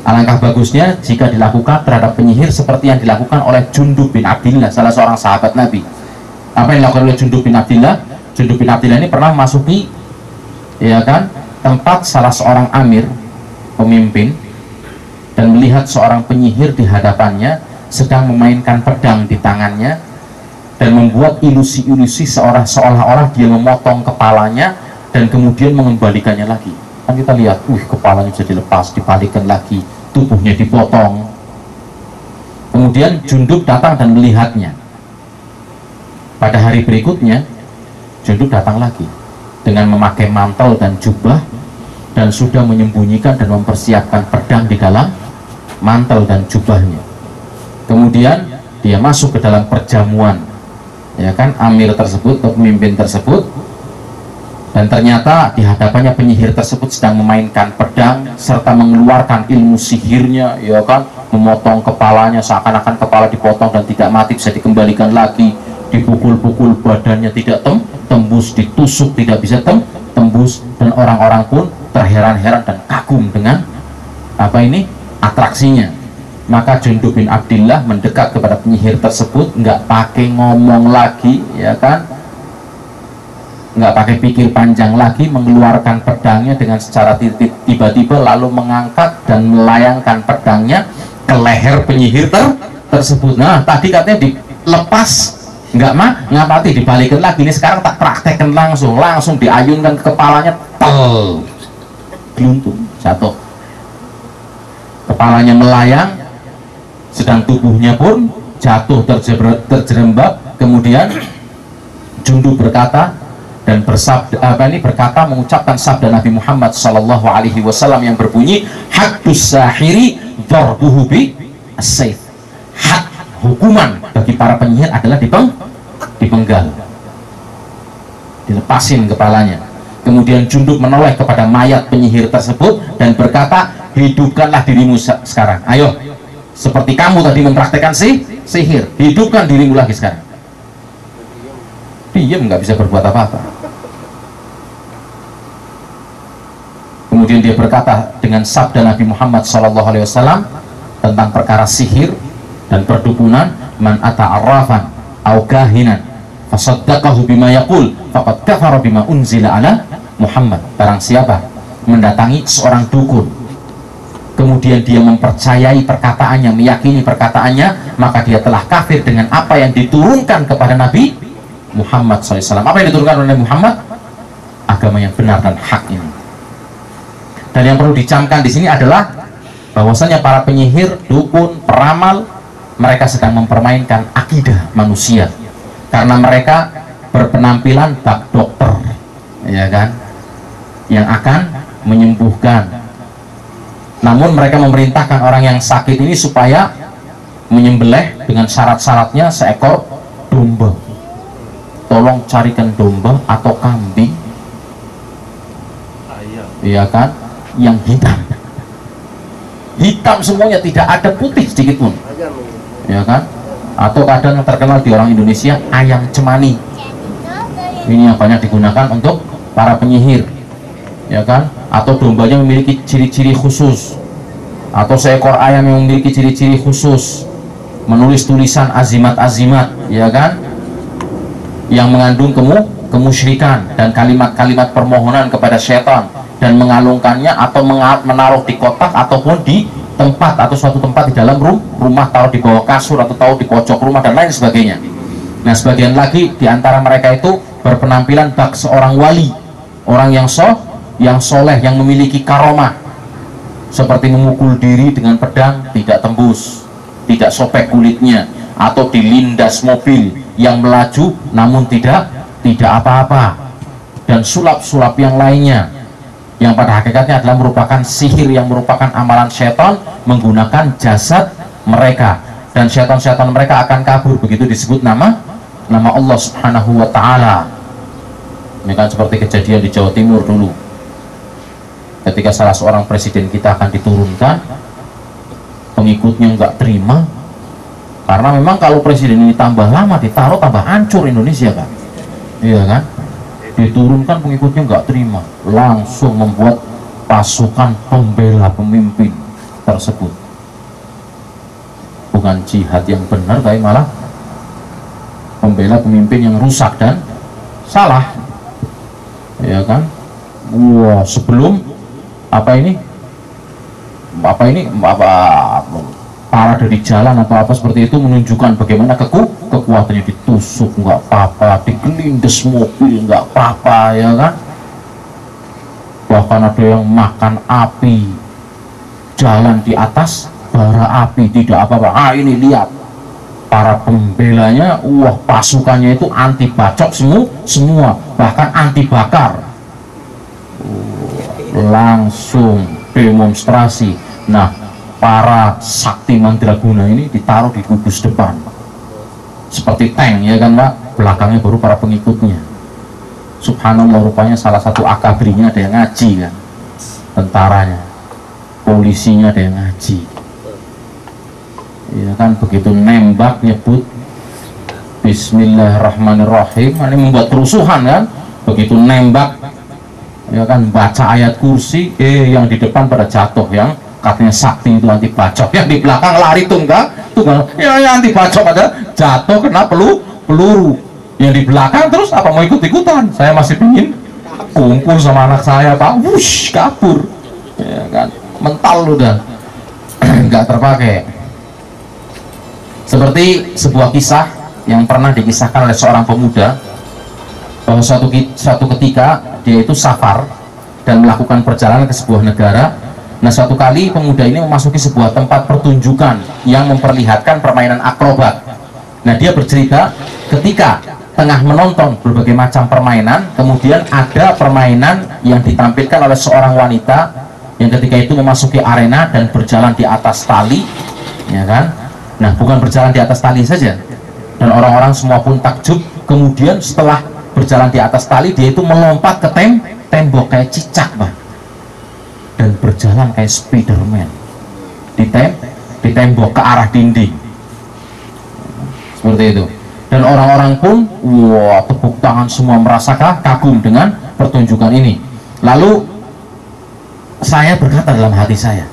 Alangkah bagusnya jika dilakukan terhadap penyihir seperti yang dilakukan oleh Jundub bin Abdillah, salah seorang sahabat Nabi. Apa yang dilakukan oleh Jundub bin Abdillah? Jundub bin Abdillah ini pernah masuki, ya kan, tempat salah seorang amir, pemimpin, dan melihat seorang penyihir di hadapannya sedang memainkan pedang di tangannya dan membuat ilusi-ilusi seolah-olah dia memotong kepalanya dan kemudian mengembalikannya lagi. Kan kita lihat, kepalanya bisa dilepas, dibalikan lagi, tubuhnya dipotong. Kemudian Jundub datang dan melihatnya. Pada hari berikutnya Jundub datang lagi dengan memakai mantel dan jubah dan sudah menyembunyikan dan mempersiapkan pedang di dalam mantel dan jubahnya. Kemudian dia masuk ke dalam perjamuan, ya kan, amir tersebut atau pemimpin tersebut, dan ternyata di hadapannya penyihir tersebut sedang memainkan pedang serta mengeluarkan ilmu sihirnya, ya kan, memotong kepalanya seakan-akan kepala dipotong dan tidak mati, bisa dikembalikan lagi, dipukul-pukul badannya tidak tembus, ditusuk tidak bisa tembus, dan orang-orang pun terheran-heran dan kagum dengan apa ini, atraksinya. Maka Jundub bin Abdillah mendekat kepada penyihir tersebut, nggak pakai ngomong lagi, ya kan, nggak pakai pikir panjang lagi, mengeluarkan pedangnya dengan secara tiba-tiba, lalu mengangkat dan melayangkan pedangnya ke leher penyihir tersebut. Nah, tadi katanya dilepas, nggak mati, dibalikin lagi. Ini sekarang tak praktekkan langsung diayunkan ke kepalanya, geluntung, jatuh. Kepalanya melayang, sedang tubuhnya pun jatuh terjerembab. Kemudian Jundub berkata dan berkata mengucapkan sabda Nabi Muhammad SAW yang berbunyi, haddus sahiri dharbuhu bi as-sayf. Hak hukuman bagi para penyihir adalah dipenggal, dilepasin kepalanya. Kemudian Jundub menoleh kepada mayat penyihir tersebut dan berkata, hidupkanlah dirimu sekarang, ayo, seperti kamu tadi mempraktekkan sihir, hidupkan dirimu lagi sekarang. Diam, nggak bisa berbuat apa-apa. Kemudian dia berkata dengan sabda Nabi Muhammad SAW tentang perkara sihir dan perdukunan, man ata'arrafan au kahinan fasaddaqahu bima yaqul faqad kafara bima unzila ala Muhammad. Barang siapa mendatangi seorang dukun kemudian dia mempercayai perkataannya, meyakini perkataannya, maka dia telah kafir dengan apa yang diturunkan kepada Nabi Muhammad SAW. Apa yang diturunkan oleh Nabi Muhammad? Agama yang benar dan hak ini. Dan yang perlu dicamkan di sini adalah bahwasanya para penyihir, dukun, peramal, mereka sedang mempermainkan akidah manusia karena mereka berpenampilan bak dokter, ya kan, yang akan menyembuhkan. Namun mereka memerintahkan orang yang sakit ini supaya menyembelih dengan syarat-syaratnya seekor domba. Tolong carikan domba atau kambing, iya kan, yang hitam semuanya, tidak ada putih sedikit pun, ya kan. Atau kadang terkenal di orang Indonesia ayam cemani, ini yang banyak digunakan untuk para penyihir, ya kan. Atau dombanya memiliki ciri-ciri khusus, atau seekor ayam yang memiliki ciri-ciri khusus, menulis tulisan azimat-azimat, ya kan, yang mengandung kemusyrikan dan kalimat-kalimat permohonan kepada syaitan, dan mengalungkannya atau menaruh di kotak ataupun di tempat atau suatu tempat di dalam rumah, taruh di bawah kasur atau taruh di pojok rumah dan lain sebagainya. Nah, sebagian lagi di antara mereka itu berpenampilan bak seorang wali, orang yang soleh, yang memiliki karomah, seperti memukul diri dengan pedang tidak tembus, tidak sobek kulitnya, atau dilindas mobil yang melaju namun tidak apa-apa, dan sulap-sulap yang lainnya yang pada hakikatnya adalah merupakan sihir yang merupakan amalan setan menggunakan jasad mereka, dan setan-setan mereka akan kabur begitu disebut nama Allah Subhanahu wa ta'ala. Ini kan seperti kejadian di Jawa Timur dulu ketika salah seorang presiden kita akan diturunkan, pengikutnya nggak terima, karena memang kalau presiden ini tambah lama ditaruh tambah hancur Indonesia kan, iya kan, diturunkan pengikutnya nggak terima, langsung membuat pasukan pembela pemimpin tersebut. Bukan jihad yang benar, tapi malah membela pemimpin yang rusak dan salah, ya kan. Wah, sebelum parade di jalan atau apa seperti itu menunjukkan bagaimana kekuatannya, ditusuk nggak apa-apa, digelindes mobil nggak apa-apa, ya kan. Bahkan ada yang makan api, jalan di atas bara api, tidak apa-apa. Ini lihat para pembelanya, pasukannya itu anti bacok semua, bahkan anti bakar, langsung demonstrasi. Nah, para sakti mandraguna ini ditaruh di gugus depan seperti tank, ya kan Pak, belakangnya baru para pengikutnya. Subhanallah, rupanya salah satu akabrinya ada yang ngaji kan, tentaranya, polisinya ada yang ngaji, ya kan. Begitu nembak nyebut Bismillahirrahmanirrahim, ini membuat kerusuhan kan. Begitu nembak, ya kan, baca ayat kursi, yang di depan pada jatuh, yang katanya sakti itu anti bacok, yang di belakang lari tunggal, yang anti bacok ada jatuh kena peluru, yang di belakang terus apa mau ikut-ikutan, saya masih pingin kumpul sama anak saya Pak, wush, kabur, ya kan, mental udah nggak terpakai. Seperti sebuah kisah yang pernah dikisahkan oleh seorang pemuda, bahwa suatu ketika dia itu safar dan melakukan perjalanan ke sebuah negara. Nah, suatu kali pemuda ini memasuki sebuah tempat pertunjukan yang memperlihatkan permainan akrobat. Nah, dia bercerita ketika tengah menonton berbagai macam permainan, kemudian ada permainan yang ditampilkan oleh seorang wanita yang ketika itu memasuki arena dan berjalan di atas tali, ya kan. Nah, bukan berjalan di atas tali saja, dan orang-orang semua pun takjub. Kemudian setelah berjalan di atas tali, dia itu melompat ke tembok kayak cicak Pak, dan berjalan kayak Spiderman di tembok ke arah dinding seperti itu. Dan orang-orang pun tepuk tangan semua, merasa kagum dengan pertunjukan ini. Lalu saya berkata dalam hati saya,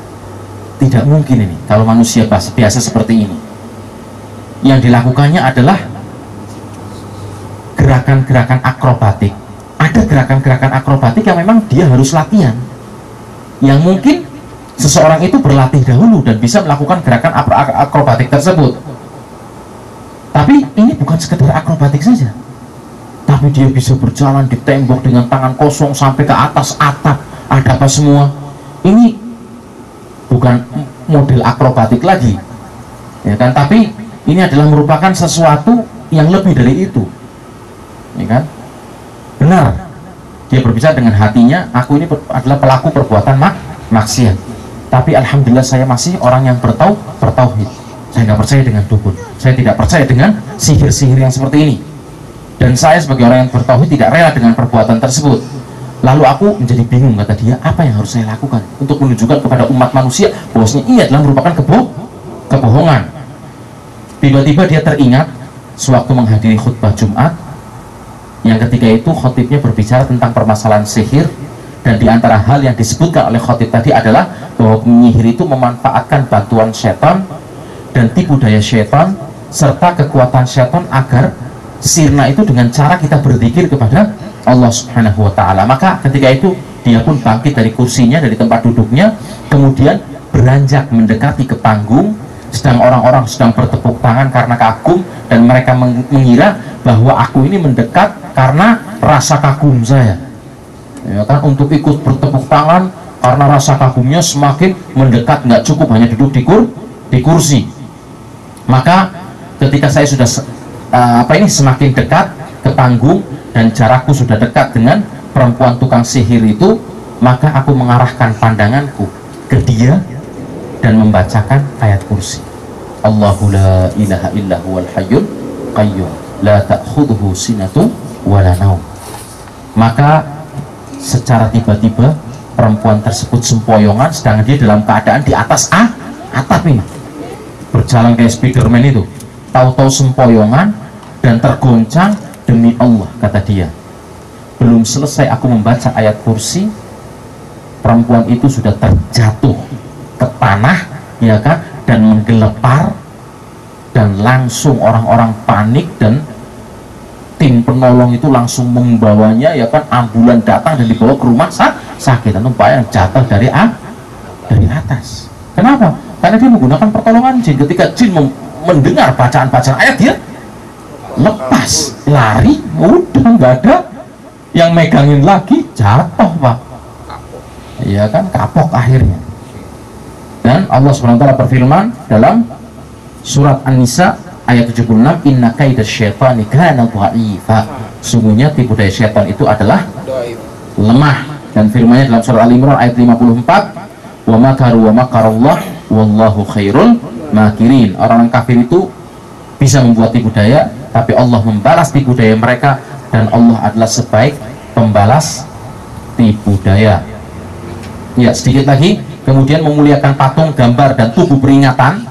tidak mungkin ini kalau manusia biasa seperti ini. Yang dilakukannya adalah gerakan-gerakan akrobatik. Ada gerakan-gerakan akrobatik yang memang dia harus latihan, yang mungkin seseorang itu berlatih dahulu dan bisa melakukan gerakan akrobatik tersebut. Tapi ini bukan sekedar akrobatik saja, tapi dia bisa berjalan di tembok dengan tangan kosong sampai ke atas atap, ada apa semua. Ini bukan model akrobatik lagi, ya kan, tapi ini adalah merupakan sesuatu yang lebih dari itu, ya kan. Benar, dia berbicara dengan hatinya, aku ini adalah pelaku perbuatan maksiat, tapi alhamdulillah saya masih orang yang bertauhid. Saya nggak percaya dengan dukun, saya tidak percaya dengan sihir-sihir yang seperti ini, dan saya sebagai orang yang bertauhid tidak rela dengan perbuatan tersebut. Lalu aku menjadi bingung, kata dia, apa yang harus saya lakukan untuk menunjukkan kepada umat manusia bahwasanya ini adalah merupakan kebohongan. Tiba-tiba dia teringat sewaktu menghadiri khutbah Jumat, yang ketika itu khotibnya berbicara tentang permasalahan sihir, dan di antara hal yang disebutkan oleh khotib tadi adalah bahwa penyihir itu memanfaatkan bantuan setan dan tipu daya setan serta kekuatan setan agar sirna itu dengan cara kita berzikir kepada Allah Subhanahu wa ta'ala. Maka ketika itu dia pun bangkit dari kursinya, dari tempat duduknya, kemudian beranjak mendekati ke panggung, sedang orang-orang sedang bertepuk tangan karena kagum, dan mereka mengira bahwa aku ini mendekat karena rasa kagum saya, ya kan, untuk ikut bertepuk tangan karena rasa kagumnya semakin mendekat, nggak cukup hanya duduk di kursi. Maka ketika saya sudah semakin dekat ke panggung dan jarakku sudah dekat dengan perempuan tukang sihir itu, maka aku mengarahkan pandanganku ke dia dan membacakan ayat kursi. Allahu la ilaha illa huwal hayyul qayyum la ta'khudhuhu sinatun wa la naum. Maka secara tiba-tiba perempuan tersebut sempoyongan, sedangkan dia dalam keadaan di atas atap ini, berjalan kayak Spiderman itu. Tahu-tahu sempoyongan dan tergoncang. Demi Allah, kata dia, belum selesai aku membaca ayat kursi, perempuan itu sudah terjatuh ke tanah, ya kan, dan menggelepar, dan langsung orang-orang panik dan tim penolong itu langsung membawanya, ya kan, ambulan datang dan dibawa ke rumah sakit. Dan yang jatuh dari atas. Kenapa? Karena dia menggunakan pertolongan jin. Ketika jin mendengar bacaan-bacaan ayat, dia lepas, lari, udah nggak ada yang megangin lagi, jatuh Pak, ya kan, kapok akhirnya. Dan Allah SWT berfirman dalam surat An-Nisa ayat 76, inna kaidas syaitani kana dha'ifa, sungguhnya tipu daya syaitan itu adalah lemah. Dan firman-Nya dalam surat Al-Imran ayat 54, wa makaru wa makarallah wallahu khairul makirin. Orang kafir itu bisa membuat tipu daya, tapi Allah membalas tipu daya mereka, dan Allah adalah sebaik pembalas tipu daya. Ya, sedikit lagi, kemudian memuliakan patung, gambar, dan tubuh peringatan,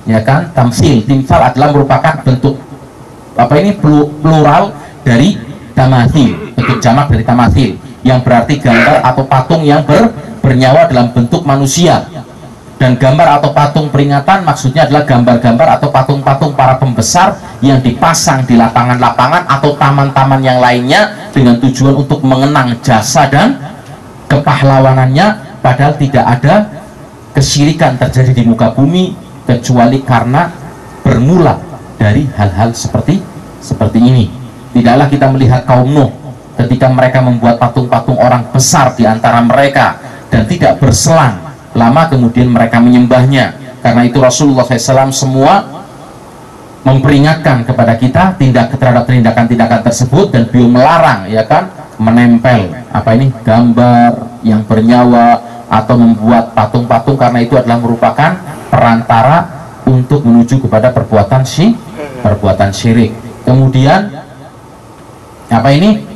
ya kan, tamsil. Timsal adalah merupakan bentuk plural dari tamathil, bentuk jamak dari tamathil, yang berarti gambar atau patung yang bernyawa dalam bentuk manusia. Dan gambar atau patung peringatan maksudnya adalah gambar-gambar atau patung-patung para pembesar yang dipasang di lapangan-lapangan atau taman-taman yang lainnya dengan tujuan untuk mengenang jasa dan kepahlawanannya, padahal tidak ada kesyirikan terjadi di muka bumi kecuali karena bermula dari hal-hal seperti ini. Tidaklah kita melihat kaum Nuh ketika mereka membuat patung-patung orang besar di antara mereka, dan tidak berselang lama kemudian mereka menyembahnya. Karena itu Rasulullah SAW semua memperingatkan kepada kita terhadap tindakan-tindakan tersebut, dan beliau melarang, ya kan, menempel gambar yang bernyawa atau membuat patung-patung, karena itu adalah merupakan perantara untuk menuju kepada perbuatan syirik. Kemudian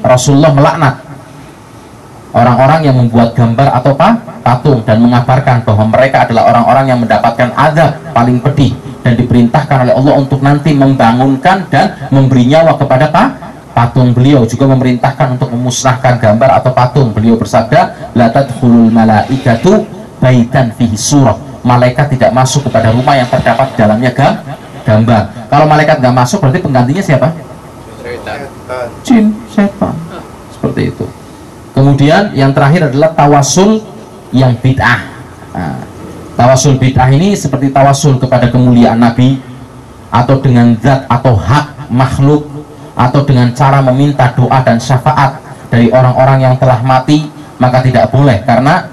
Rasulullah melaknat orang-orang yang membuat gambar atau patung, dan mengabarkan bahwa mereka adalah orang-orang yang mendapatkan azab paling pedih, dan diperintahkan oleh Allah untuk nanti membangunkan dan memberi nyawa kepada patung. Beliau juga memerintahkan untuk memusnahkan gambar atau patung. Beliau bersabda, la tadkhulul malaikatu baitan fihi surah, malaikat tidak masuk kepada rumah yang terdapat di dalamnya gambar. Kalau malaikat nggak masuk, berarti penggantinya siapa? Jin, setan. Seperti itu. Kemudian yang terakhir adalah tawasul yang bid'ah. Nah, tawasul bid'ah ini seperti tawasul kepada kemuliaan Nabi, atau dengan zat atau hak makhluk, atau dengan cara meminta doa dan syafaat dari orang-orang yang telah mati, maka tidak boleh. Karena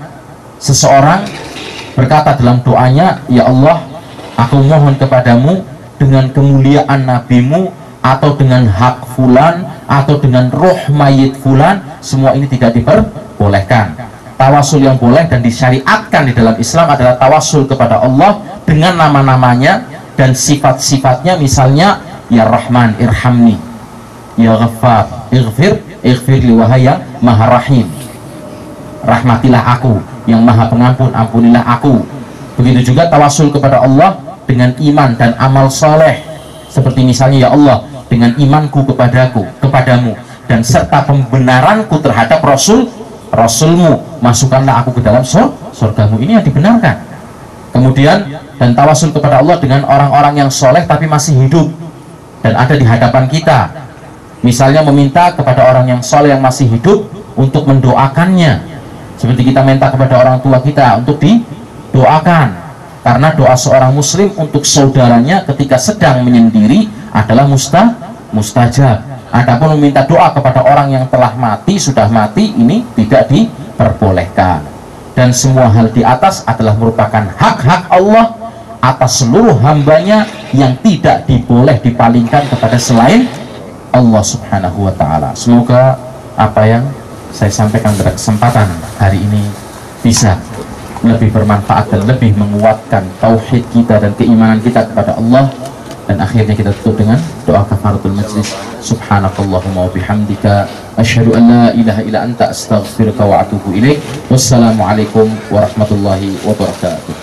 seseorang berkata dalam doanya, ya Allah, aku mohon kepadamu dengan kemuliaan nabimu, atau dengan hak fulan, atau dengan roh mayit fulan, semua ini tidak diperbolehkan. Tawasul yang boleh dan disyariatkan di dalam Islam adalah tawasul kepada Allah dengan nama-namanya dan sifat-sifatnya, misalnya ya Rahman irhamni, ya Ghaffar ighfirli, wahai yang maha rahim, rahmatilah aku, yang maha pengampun, ampunilah aku. Begitu juga tawasul kepada Allah dengan iman dan amal soleh, seperti misalnya, ya Allah, dengan imanku kepadamu dan serta pembenaranku terhadap Rasulmu, masukkanlah aku ke dalam surgamu. Ini yang dibenarkan. Kemudian, dan tawasul kepada Allah dengan orang-orang yang soleh tapi masih hidup dan ada di hadapan kita, misalnya meminta kepada orang yang soleh yang masih hidup untuk mendoakannya, seperti kita minta kepada orang tua kita untuk didoakan, karena doa seorang muslim untuk saudaranya ketika sedang menyendiri adalah mustajab. Adapun meminta doa kepada orang yang telah mati, sudah mati, ini tidak diperbolehkan. dan semua hal di atas adalah merupakan hak-hak Allah atas seluruh hambanya yang tidak diboleh dipalingkan kepada selain Allah subhanahu wa ta'ala. Semoga apa yang saya sampaikan pada kesempatan hari ini bisa lebih bermanfaat dan lebih menguatkan tauhid kita dan keimanan kita kepada Allah. Dan akhirnya kita tutup dengan doa kafaratul majlis. Subhanakallahumma wa bihamdika asyhadu an la ilaha illa anta astaghfiruka wa atubu ilaik. Wassalamualaikum warahmatullahi wabarakatuh.